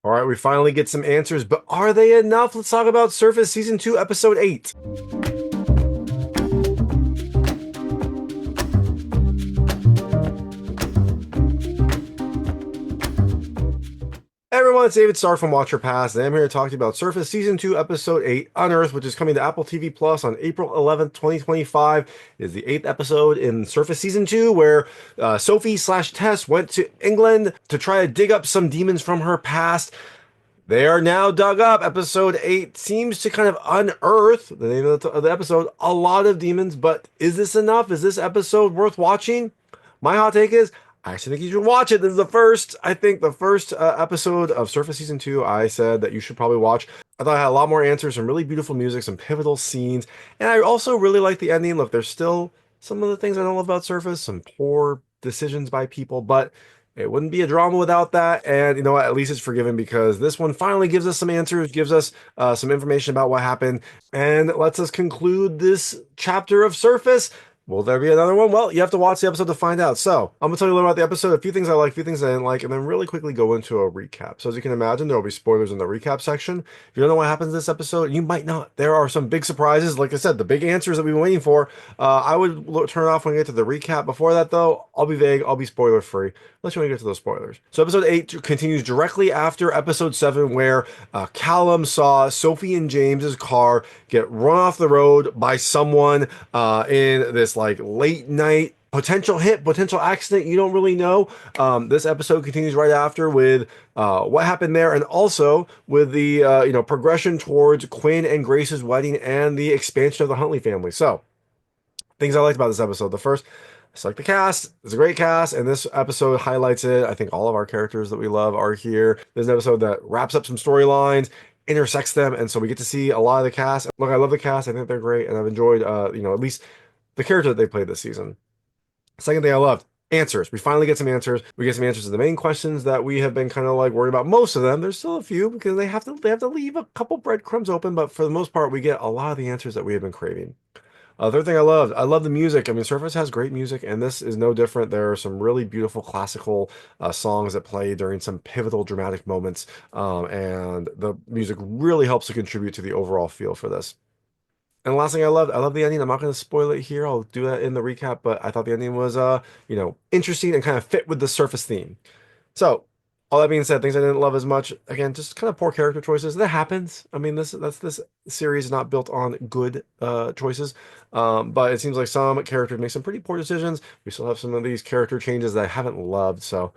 All right, we finally get some answers, but are they enough? Let's talk about Surface Season 2, Episode 8. Hey everyone, it's David Starr from Watch Your Past, and I'm here to talk to you about Surface Season 2, Episode 8, Unearthed, which is coming to Apple TV Plus on April 11th, 2025. It is the 8th episode in Surface Season 2, where Sophie slash Tess went to England to try to dig up some demons from her past. They are now dug up. Episode 8 seems to kind of unearth, the name of the episode, a lot of demons, but is this enough? Is this episode worth watching? My hot take is, I actually think you should watch it. This is the first episode of Surface Season 2 I said that you should probably watch. I thought I had a lot more answers, some really beautiful music, some pivotal scenes, and I also really like the ending. Look, there's still some of the things I don't love about Surface, some poor decisions by people, but it wouldn't be a drama without that. And you know what? At least it's forgiven because this one finally gives us some answers, gives us some information about what happened, and lets us conclude this chapter of Surface. Will there be another one? Well, you have to watch the episode to find out. So, I'm going to tell you a little about the episode, a few things I like, a few things I didn't like, and then really quickly go into a recap. So, as you can imagine, there will be spoilers in the recap section. If you don't know what happens in this episode, you might not. There are some big surprises. Like I said, the big answers that we've been waiting for. I would turn it off when we get to the recap. Before that, though, I'll be vague. I'll be spoiler free. Unless you want to get to those spoilers. So, episode 8 continues directly after episode 7, where Callum saw Sophie and James's car get run off the road by someone in this like late night potential hit, potential accident. You don't really know. This episode continues right after with what happened there, and also with the progression towards Quinn and Grace's wedding and the expansion of the Huntley family. So, things I liked about this episode. The first, I just like the cast. It's a great cast, and this episode highlights it. I think all of our characters that we love are here. There's an episode that wraps up some storylines, intersects them, and so we get to see a lot of the cast. Look, I love the cast. I think they're great, and I've enjoyed, at least the character that they played this season. Second thing I loved, answers. We finally get some answers. We get some answers to the main questions that we have been kind of like worried about. Most of them, there's still a few because they have to leave a couple breadcrumbs open, but for the most part, we get a lot of the answers that we have been craving. Third thing I love the music. I mean, Surface has great music, and this is no different. There are some really beautiful classical songs that play during some pivotal dramatic moments, and the music really helps to contribute to the overall feel for this. And the last thing I love the ending. I'm not going to spoil it here. I'll do that in the recap, but I thought the ending was, interesting and kind of fit with the Surface theme. So, all that being said, things I didn't love as much. Again, just kind of poor character choices. That happens. I mean, this series is not built on good choices, but it seems like some characters make some pretty poor decisions. We still have some of these character changes that I haven't loved, so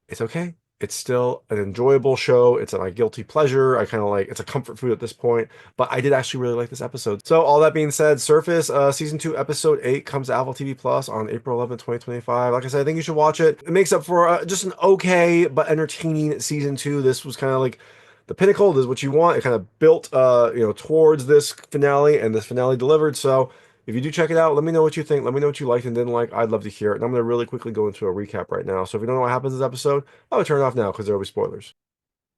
it's okay. It's still an enjoyable show. It's my guilty pleasure. I kind of like it's a comfort food at this point, but I did actually really like this episode. So all that being said, Surface season 2 episode 8 comes to Apple TV Plus on April 11th, 2025. Like I said, I think you should watch it. It makes up for just an okay but entertaining season 2. This was kind of like the pinnacle. This is what you want. It kind of built towards this finale, and this finale delivered. So if you do check it out, let me know what you think. Let me know what you liked and didn't like. I'd love to hear it. And I'm going to really quickly go into a recap right now. So if you don't know what happens in this episode, I would turn it off now because there will be spoilers.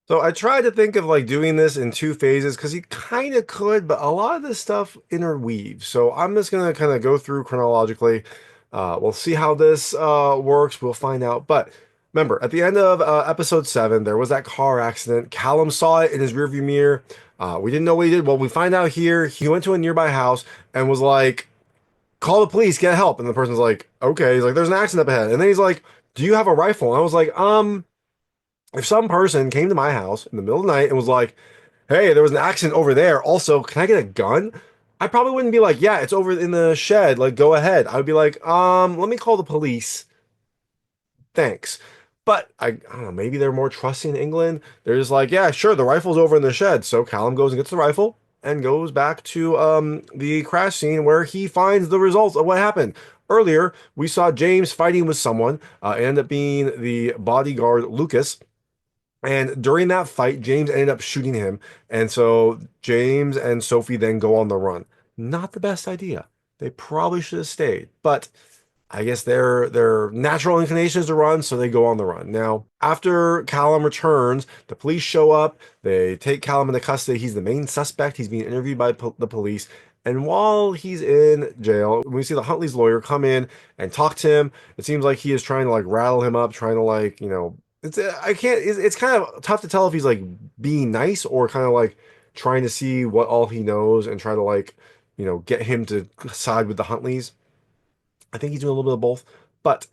So I tried to think of like doing this in two phases because you kind of could, but a lot of this stuff interweaves. So I'm just going to kind of go through chronologically. We'll see how this works. We'll find out. But remember, at the end of episode 7, there was that car accident. Callum saw it in his rearview mirror. We didn't know what he did. Well, we find out here he went to a nearby house and was like, call the police, get help. And the person's like, okay. He's like, there's an accident up ahead. And then he's like, do you have a rifle? And I was like, if some person came to my house in the middle of the night and was like, hey, there was an accident over there. Also, can I get a gun? I probably wouldn't be like, yeah, it's over in the shed. Like, go ahead. I would be like, let me call the police. Thanks. But I don't know, maybe they're more trusting in England. They're just like, yeah, sure, the rifle's over in the shed. So Callum goes and gets the rifle and goes back to the crash scene where he finds the results of what happened. Earlier, we saw James fighting with someone. It ended up being the bodyguard Lucas. And during that fight, James ended up shooting him. And so James and Sophie then go on the run. Not the best idea. They probably should have stayed. But I guess their natural inclination is to run, so they go on the run. Now, after Callum returns, the police show up. They take Callum into custody. He's the main suspect. He's being interviewed by the police. And while he's in jail, we see the Huntley's lawyer come in and talk to him. It seems like he is trying to like rattle him up, trying to like, I can't. It's kind of tough to tell if he's like being nice or kind of like trying to see what all he knows and try to like get him to side with the Huntleys. I think he's doing a little bit of both, but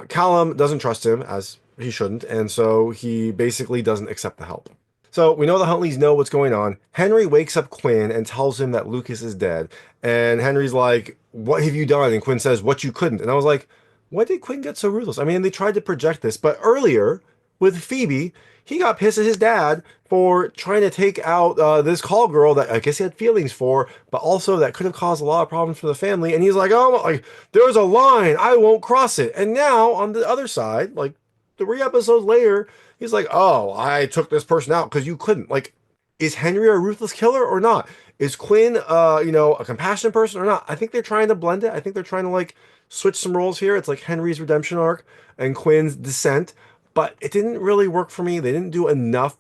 Callum doesn't trust him as he shouldn't, and so he basically doesn't accept the help. So we know the Huntleys know what's going on. Henry wakes up Quinn and tells him that Lucas is dead. And Henry's like, "What have you done?" And Quinn says, "What you couldn't." And I was like, "Why did Quinn get so ruthless?" I mean, they tried to project this, but earlier with Phoebe, he got pissed at his dad for trying to take out this call girl that I guess he had feelings for, but also that could have caused a lot of problems for the family. And he's like, "Oh, like there's a line, I won't cross it." And now on the other side, like 3 episodes later, he's like, "Oh, I took this person out because you couldn't." Like, is Henry a ruthless killer or not? Is Quinn, a compassionate person or not? I think they're trying to blend it. I think they're trying to like switch some roles here. It's like Henry's redemption arc and Quinn's descent, but it didn't really work for me. They didn't do enough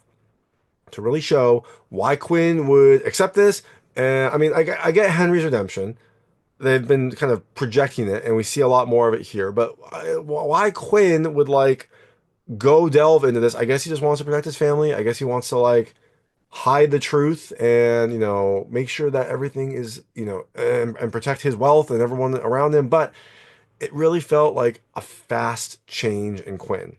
to really show why Quinn would accept this. And I mean, I get Henry's redemption. They've been kind of projecting it, and we see a lot more of it here. But why Quinn would like go delve into this? I guess he just wants to protect his family. I guess he wants to like hide the truth and make sure that everything is and protect his wealth and everyone around him. But it really felt like a fast change in Quinn,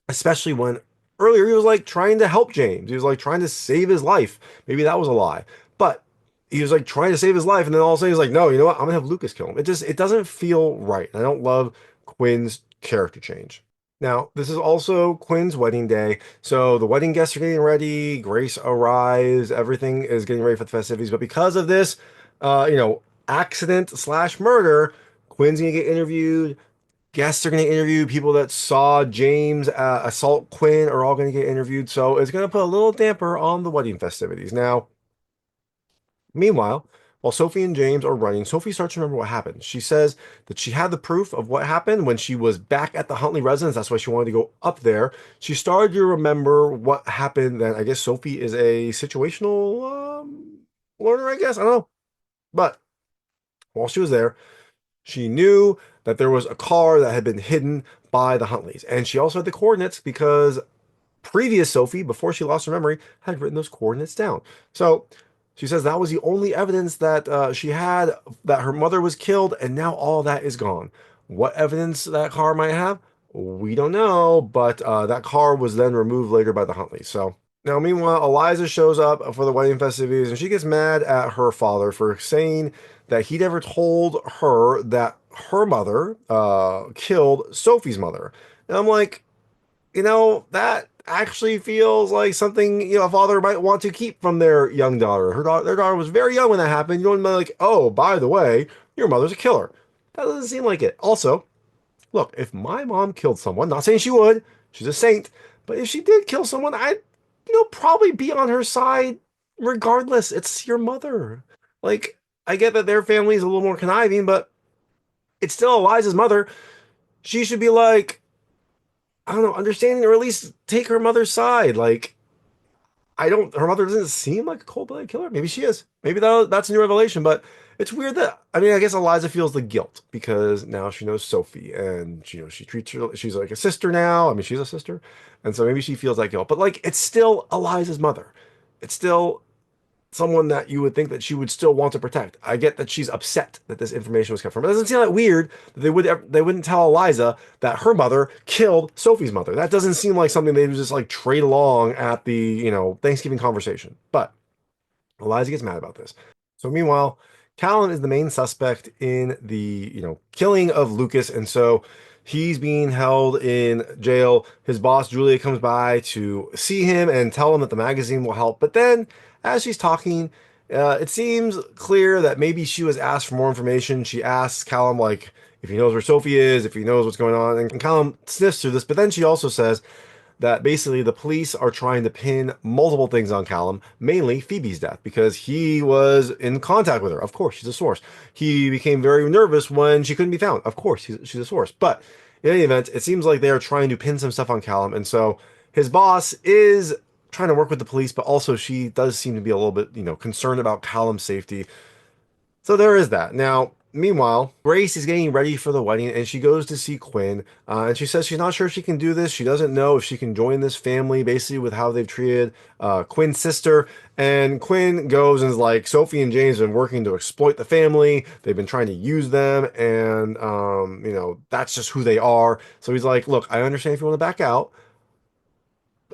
especially when earlier he was like trying to help James. He was like trying to save his life. Maybe that was a lie, but he was like trying to save his life, and then all of a sudden he's like, "No, you know what? I'm gonna have Lucas kill him." It doesn't feel right. I don't love Quinn's character change. Now, this is also Quinn's wedding day, so the wedding guests are getting ready. Grace arrives. Everything is getting ready for the festivities, but because of this, accident slash murder, Quinn's gonna get interviewed. Guests are going to interview people that saw James assault Quinn are all going to get interviewed. So it's going to put a little damper on the wedding festivities. Now, meanwhile, while Sophie and James are running, Sophie starts to remember what happened. She says that she had the proof of what happened when she was back at the Huntley residence. That's why she wanted to go up there. She started to remember what happened then. I guess Sophie is a situational learner, I guess. I don't know. But while she was there, she knew that there was a car that had been hidden by the Huntleys. And she also had the coordinates because previous Sophie, before she lost her memory, had written those coordinates down. So she says that was the only evidence that she had that her mother was killed, and now all that is gone. What evidence that car might have, we don't know, but that car was then removed later by the Huntleys. So now, meanwhile, Eliza shows up for the wedding festivities, and she gets mad at her father for saying that he never told her that her mother killed Sophie's mother. And I'm like, that actually feels like something, a father might want to keep from their young daughter. Their daughter was very young when that happened. You don't be like, "Oh, by the way, your mother's a killer." That doesn't seem like it. Also, look, if my mom killed someone, not saying she would, she's a saint, but if she did kill someone, I'd, probably be on her side regardless. It's your mother. Like, I get that their family is a little more conniving, but it's still Eliza's mother. She should be like, I don't know, understanding or at least take her mother's side. Like, her mother doesn't seem like a cold-blooded killer. Maybe she is. Maybe that's a new revelation, but it's weird that, I mean, I guess Eliza feels the guilt because now she knows Sophie and, she treats her, she's like a sister now. I mean, she's a sister. And so maybe she feels that guilt, but like, it's still Eliza's mother. It's still someone that you would think that she would still want to protect. I get that she's upset that this information was kept from her. It doesn't seem that weird that they wouldn't tell Eliza that her mother killed Sophie's mother. That doesn't seem like something they would just like trade along at the, Thanksgiving conversation. But Eliza gets mad about this. So meanwhile, Callan is the main suspect in the, killing of Lucas, and so he's being held in jail. His boss, Julia, comes by to see him and tell him that the magazine will help. But then, as she's talking, it seems clear that maybe she was asked for more information. She asks Callum, like, if he knows where Sophie is, if he knows what's going on. And Callum sniffs through this, but then she also says that basically the police are trying to pin multiple things on Callum, mainly Phoebe's death, because he was in contact with her. Of course, she's a source. He became very nervous when she couldn't be found. Of course, she's a source. But in any event, it seems like they are trying to pin some stuff on Callum. And so his boss is trying to work with the police, but also she does seem to be a little bit, concerned about Callum's safety. So there is that. Now, Meanwhile, Grace is getting ready for the wedding and she goes to see Quinn. And she says she's not sure if she can do this. She doesn't know if she can join this family, basically, with how they've treated Quinn's sister. And Quinn goes and is like, Sophie and James have been working to exploit the family. They've been trying to use them. And, that's just who they are. So he's like, look, I understand if you want to back out.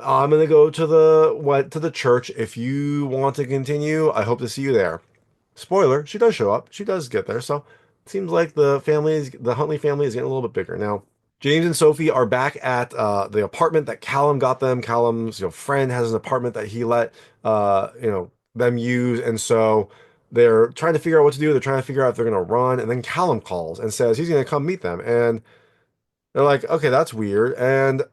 I'm gonna go to the church. If you want to continue, I hope to see you there. Spoiler, she does show up. She does get there. So it seems like the Huntley family is getting a little bit bigger now. James and Sophie are back at the apartment that Callum got them. Callum's friend has an apartment that he let them use, and so they're trying to figure out what to do. They're trying to figure out if they're going to run, and then Callum calls and says he's going to come meet them, and they're like, okay, that's weird. And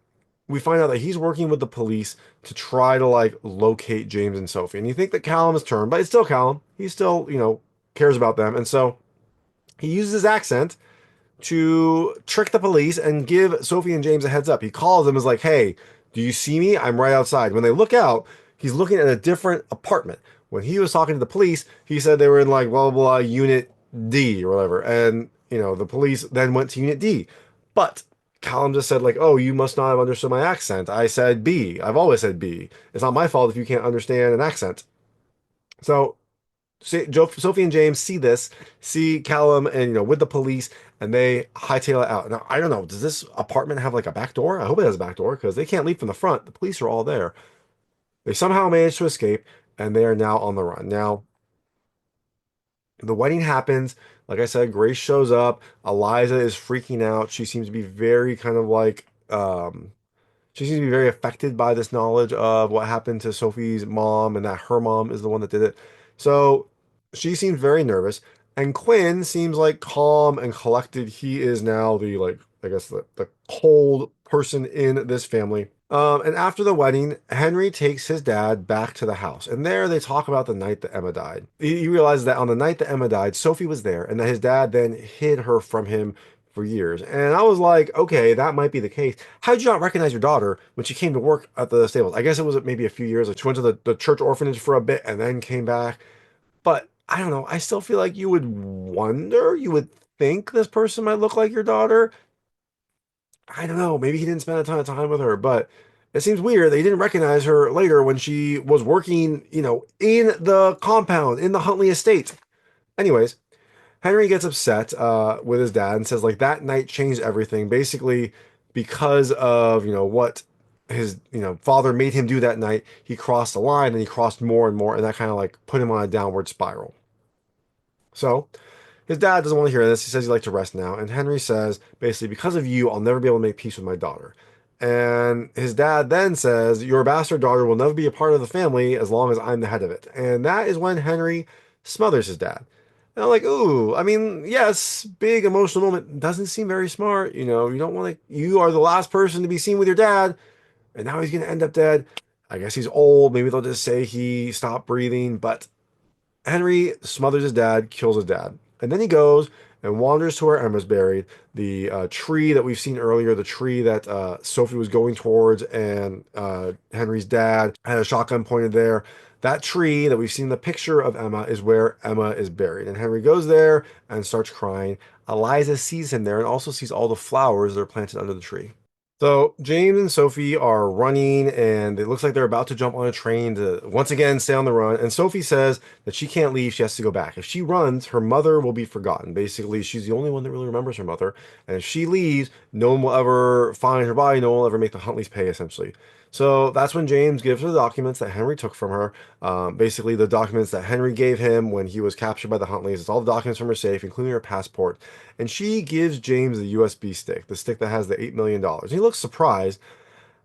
we find out that he's working with the police to try to like locate James and Sophie. And you think that Callum is turned, but it's still Callum. He still, cares about them. And so he uses his accent to trick the police and give Sophie and James a heads up. He calls them, is like, hey, do you see me? I'm right outside. When they look out, he's looking at a different apartment. When he was talking to the police, he said they were in like blah blah blah unit D or whatever. And the police then went to unit D. But Callum just said like, "Oh, you must not have understood my accent. I said B. I've always said B. It's not my fault if you can't understand an accent." So Sophie and James see this, see Callum, and with the police, and they hightail it out. Now I don't know. Does this apartment have like a back door? I hope it has a back door because they can't leave from the front. The police are all there. They somehow manage to escape, and they are now on the run. Now the wedding happens. Like I said, Grace shows up. Eliza is freaking out. She seems to be very kind of like she seems to be very affected by this knowledge of what happened to Sophie's mom and that her mom is the one that did it. So she seems very nervous. And Quinn seems like calm and collected. He is now the like I guess the cold person in this family. And after the wedding, Henry takes his dad back to the house. And there they talk about the night that Emma died. He realizes that on the night that Emma died, Sophie was there and that his dad then hid her from him for years. And I was like, okay, that might be the case. How did you not recognize your daughter when she came to work at the stables? I guess it was maybe a few years. Like she went to the church orphanage for a bit and then came back. But I don't know. I still feel like you would think this person might look like your daughter. I don't know. Maybe he didn't spend a ton of time with her, but it seems weird that he didn't recognize her later when she was working, in the compound, in the Huntley estate. Anyways, Henry gets upset with his dad and says, like, that night changed everything. Basically, because of, what his, father made him do that night, he crossed the line and he crossed more and more, and that kind of like put him on a downward spiral. So, his dad doesn't want to hear this. He says he'd like to rest now. And Henry says, basically, because of you, I'll never be able to make peace with my daughter. And his dad then says, your bastard daughter will never be a part of the family as long as I'm the head of it. And that is when Henry smothers his dad. And I'm like, ooh, I mean, yes, big emotional moment. Doesn't seem very smart. You don't want to, you are the last person to be seen with your dad. And now he's going to end up dead. I guess he's old. Maybe they'll just say he stopped breathing. But Henry smothers his dad, kills his dad. And then he goes and wanders to where Emma's buried, the tree that we've seen earlier, the tree that Sophie was going towards, and Henry's dad had a shotgun pointed there. That tree that we've seen the picture of Emma is where Emma is buried. And Henry goes there and starts crying. Eliza sees him there and also sees all the flowers that are planted under the tree. So James and Sophie are running, and it looks like they're about to jump on a train to once again stay on the run. And Sophie says that she can't leave; she has to go back. If she runs, her mother will be forgotten. Basically, she's the only one that really remembers her mother. And if she leaves, no one will ever find her body. No one will ever make the Huntleys pay, essentially. So that's when James gives her the documents that Henry took from her. Basically, the documents that Henry gave him when he was captured by the Huntleys. It's all the documents from her safe, including her passport. And she gives James the USB stick, the stick that has the $8 million. He looks surprised,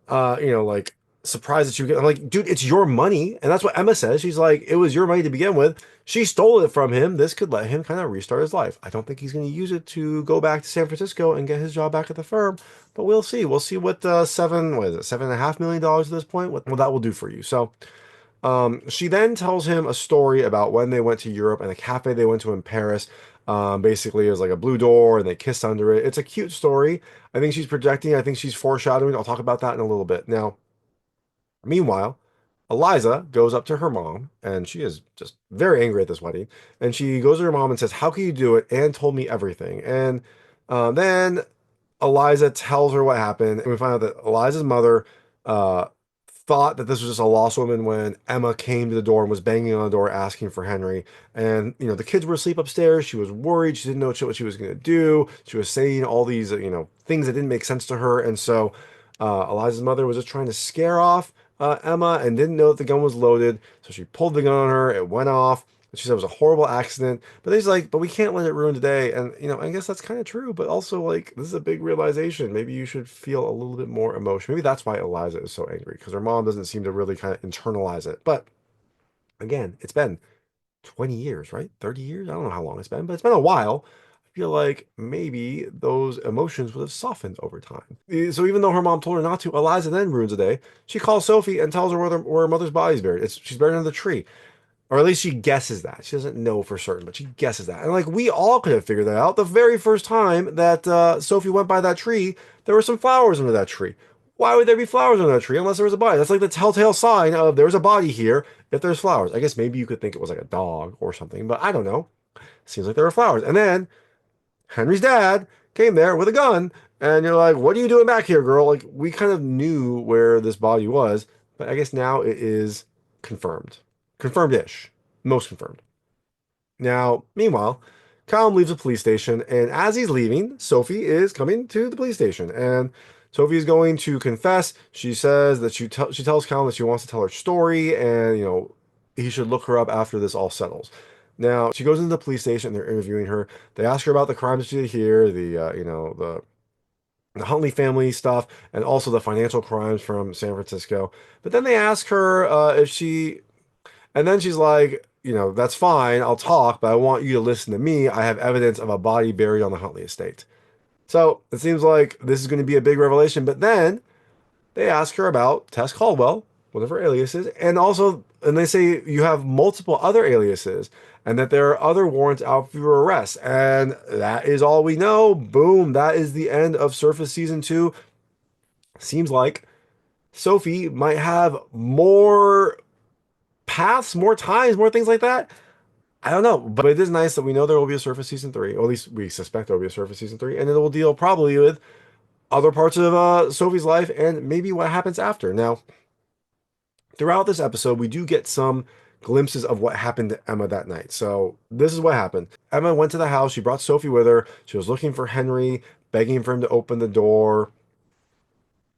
like surprised that you get. I'm like, dude, it's your money, and that's what Emma says. She's like, it was your money to begin with. She stole it from him. This could let him kind of restart his life. I don't think he's going to use it to go back to San Francisco and get his job back at the firm, but we'll see. We'll see what what is it, $7.5 million at this point? What that will do for you. So. She then tells him a story about when they went to Europe and a cafe they went to in Paris. Basically, it was like a blue door and they kissed under it. It's a cute story. I think she's projecting. I think she's foreshadowing. I'll talk about that in a little bit. Now, meanwhile, Eliza goes up to her mom, and she is just very angry at this wedding. And she goes to her mom and says, "How can you do it?" And told me everything. And then Eliza tells her what happened, and we find out that Eliza's mother uh, thought that this was just a lost woman when Emma came to the door and was banging on the door asking for Henry. And the kids were asleep upstairs. She was worried. She didn't know what she was going to do. She was saying all these things that didn't make sense to her. And so Eliza's mother was just trying to scare off Emma and didn't know that the gun was loaded. So she pulled the gun on her. It went off. She said it was a horrible accident, but he's like, but we can't let it ruin today. And, I guess that's kind of true, but also like, this is a big realization. Maybe you should feel a little bit more emotion. Maybe that's why Eliza is so angry, because her mom doesn't seem to really kind of internalize it. But again, it's been 20 years, right? 30 years? I don't know how long it's been, but it's been a while. I feel like maybe those emotions would have softened over time. So even though her mom told her not to, Eliza then ruins the day. She calls Sophie and tells her where her mother's body is buried. She's buried under the tree. Or at least she guesses that. She doesn't know for certain, but she guesses that. And like we all could have figured that out. The very first time that Sophie went by that tree, there were some flowers under that tree. Why would there be flowers under that tree unless there was a body? That's like the telltale sign of there's a body here if there's flowers. I guess maybe you could think it was like a dog or something, but I don't know. Seems like there were flowers. And then Henry's dad came there with a gun, and you're like, what are you doing back here, girl? Like, we kind of knew where this body was, but I guess now it is confirmed. Confirmed-ish. Most confirmed. Now, meanwhile, Callum leaves the police station, and as he's leaving, Sophie is coming to the police station, and Sophie is going to confess. She says that she tells Callum that she wants to tell her story, and he should look her up after this all settles. Now, she goes into the police station, and they're interviewing her. They ask her about the crimes she did here, the Huntley family stuff, and also the financial crimes from San Francisco. But then they ask her if she and then she's like, that's fine, I'll talk, but I want you to listen to me. I have evidence of a body buried on the Huntley estate. So it seems like this is going to be a big revelation. But then they ask her about Tess Caldwell, one of her aliases, and they say you have multiple other aliases and that there are other warrants out for your arrest. And that is all we know. Boom. That is the end of Surface Season 2. Seems like Sophie might have more paths, more times, more things like that. I don't know, but it is nice that we know there will be a Surface Season 3, or at least we suspect there will be a Surface Season 3, and it will deal probably with other parts of Sophie's life and maybe what happens after. Now, throughout this episode, we do get some glimpses of what happened to Emma that night. So this is what happened. Emma went to the house. She brought Sophie with her. She was looking for Henry, begging for him to open the door,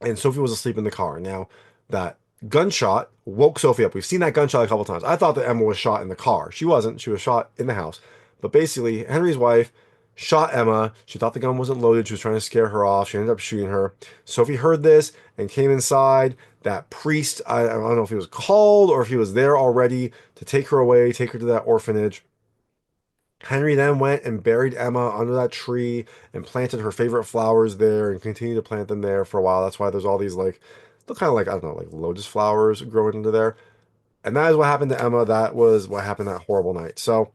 and Sophie was asleep in the car. Now, that gunshot woke Sophie up. We've seen that gunshot a couple times. I thought that Emma was shot in the car. She wasn't. She was shot in the house. But basically, Henry's wife shot Emma. She thought the gun wasn't loaded. She was trying to scare her off. She ended up shooting her. Sophie heard this and came inside. That priest, I don't know if he was called or if he was there already to take her away, take her to that orphanage. Henry then went and buried Emma under that tree and planted her favorite flowers there and continued to plant them there for a while. That's why there's all these like, look kind of like, I don't know, like lotus flowers growing into there. And that is what happened to Emma. That was what happened that horrible night. So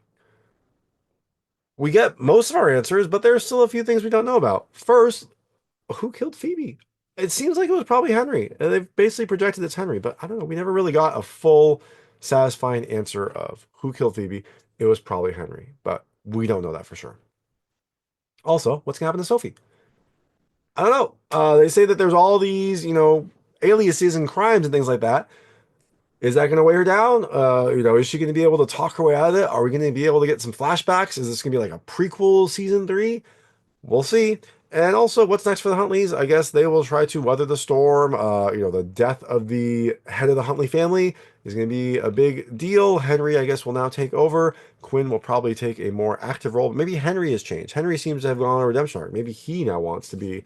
we get most of our answers, but there's still a few things we don't know about. First, who killed Phoebe? It seems like it was probably Henry. And they've basically projected it's Henry, but I don't know. We never really got a full, satisfying answer of who killed Phoebe. It was probably Henry, but we don't know that for sure. Also, what's gonna happen to Sophie? I don't know. They say that there's all these, aliases and crimes and things like that. Is that gonna weigh her down? Is she gonna be able to talk her way out of it? Are we gonna be able to get some flashbacks? Is this gonna be like a prequel season 3? We'll see. And also, what's next for the Huntleys? I guess they will try to weather the storm. The death of the head of the Huntley family is going to be a big deal. Henry, I guess, will now take over. Quinn will probably take a more active role. But maybe Henry has changed. Henry seems to have gone on a redemption arc. Maybe he now wants to be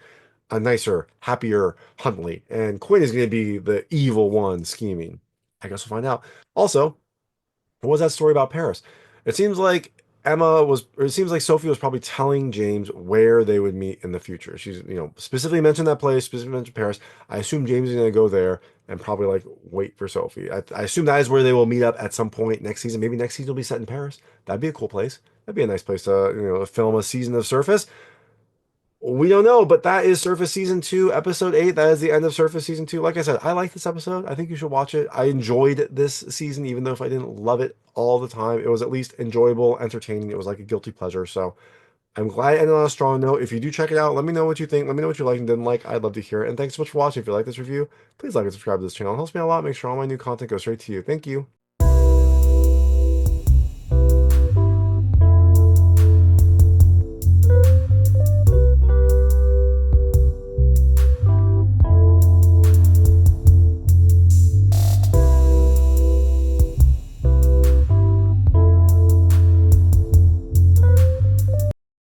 a nicer, happier Huntley. And Quinn is going to be the evil one scheming. I guess we'll find out. Also, what was that story about Paris? It seems like it seems like Sophie was probably telling James where they would meet in the future. She's, specifically mentioned that place, specifically mentioned Paris. I assume James is going to go there and probably like wait for Sophie. I assume that is where they will meet up at some point next season. Maybe next season will be set in Paris. That'd be a cool place. That'd be a nice place to, film a season of Surface. We don't know, but that is Surface Season 2, Episode 8. That is the end of Surface Season 2. Like I said, I like this episode. I think you should watch it. I enjoyed this season, even though if I didn't love it all the time, it was at least enjoyable, entertaining. It was like a guilty pleasure. So I'm glad it ended on a strong note. If you do check it out, let me know what you think. Let me know what you liked and didn't like. I'd love to hear it. And thanks so much for watching. If you like this review, please like and subscribe to this channel. It helps me out a lot. Make sure all my new content goes straight to you. Thank you.